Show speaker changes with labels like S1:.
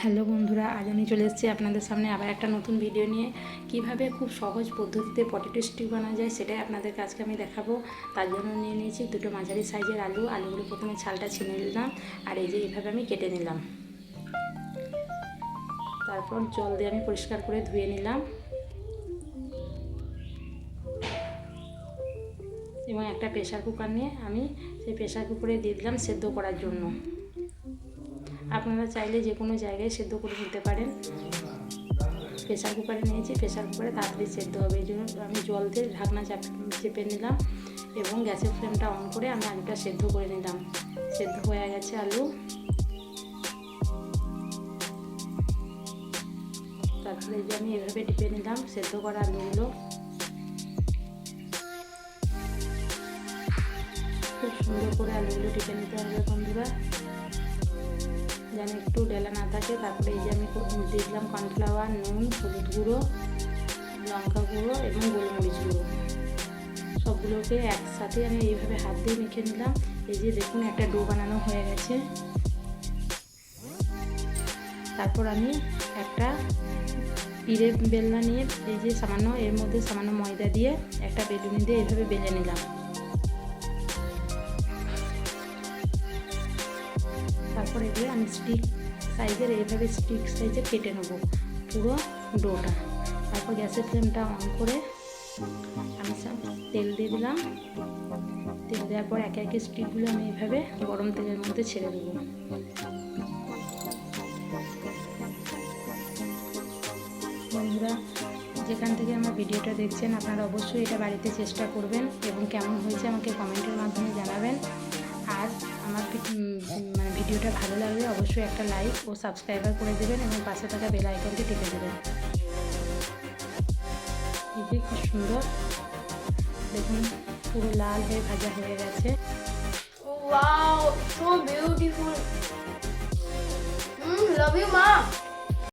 S1: Hello বন্ধুরা, আজ আমি চলে এসেছি আপনাদের সামনে আবার একটা নতুন ভিডিও নিয়ে। কিভাবে খুব সহজ পদ্ধতিতে পটেটো স্টিক বানানো যায় সেটাই আপনাদেরকে আজকে আমি দেখাবো। তার জন্য নিয়ে নিয়েছি দুটো মাঝারি সাইজের আলুগুলো প্রথমে ছালটা ছিঁড়ে নিলাম, আর এই যে এইভাবে আমি কেটে নিলাম। তারপর জল দিয়ে আমি পরিষ্কার করে ধুয়ে নিলাম এবং একটা প্রেসার কুকার নিয়ে আমি সেই প্রেসার কুকারে দিয়ে দিলাম সেদ্ধ করার জন্য। আপনারা চাইলে যে কোনো জায়গায় সেদ্ধ করে নিতে পারেন। প্রেসার কুকারে নিয়েছি, প্রেসার কুকারে তাড়াতাড়ি সেদ্ধ হবে, এই জন্য আমি জল দিয়ে ঢাকনা চেপে নিলাম এবং গ্যাসের ফ্লেমটা অন করে আমি আলুটা সেদ্ধ করে নিলাম। সেদ্ধ হয়ে গেছে আলু। তারপরে যে আমি এভাবে টিপে নিলাম সেদ্ধ করা আলুগুলো। খুব সুন্দর করে আলুগুলো টিপে নিতে হবে বন্ধুরা, যেন একটু ডেলা না থাকে। তারপরে এই যে আমি দিয়ে দিলাম কর্নফ্লাওয়ার, নুন, হলুদ গুঁড়ো, লঙ্কা গুঁড়ো এবং গোলমরিচ গুঁড়ো। সবগুলোকে একসাথে আমি এইভাবে হাত দিয়ে মেখে নিলাম। এই যে দেখুন একটা ডো বানানো হয়ে গেছে। তারপর আমি একটা পিড়ে বেলনা নিয়ে এই যে এর মধ্যে সামান্য ময়দা দিয়ে একটা বেলুনি দিয়ে এইভাবে বেলে নিলাম। তারপর এগুলো আমি স্টিক সাইজের কেটে নেবো পুরো ডোটা। তারপর গ্যাসের ফ্লেমটা অন করে আমি তেল দিয়ে দিলাম। তেল দেওয়ার পর একে একে স্টিকগুলো আমি এইভাবে গরম তেলের মধ্যে ছেড়ে দেবো। বন্ধুরা, যেখান থেকে আমার ভিডিওটা দেখছেন আপনারা অবশ্যই এটা বাড়িতে চেষ্টা করবেন এবং কেমন হয়েছে আমাকে কমেন্টের মাধ্যমে জানাবেন। আর আমার ভিডিওটা ভালো লাগলে অবশ্যই একটা লাইক ও সাবস্ক্রাইবার করে দেবেন এবং পাশে থাকা বেল আইকনটি টিপে দেবেন। এই যে খুব সুন্দর দেখুন পুরো লাল হয়ে ভাজা হয়ে গেছে।
S2: Wow, so beautiful. Love you, Ma.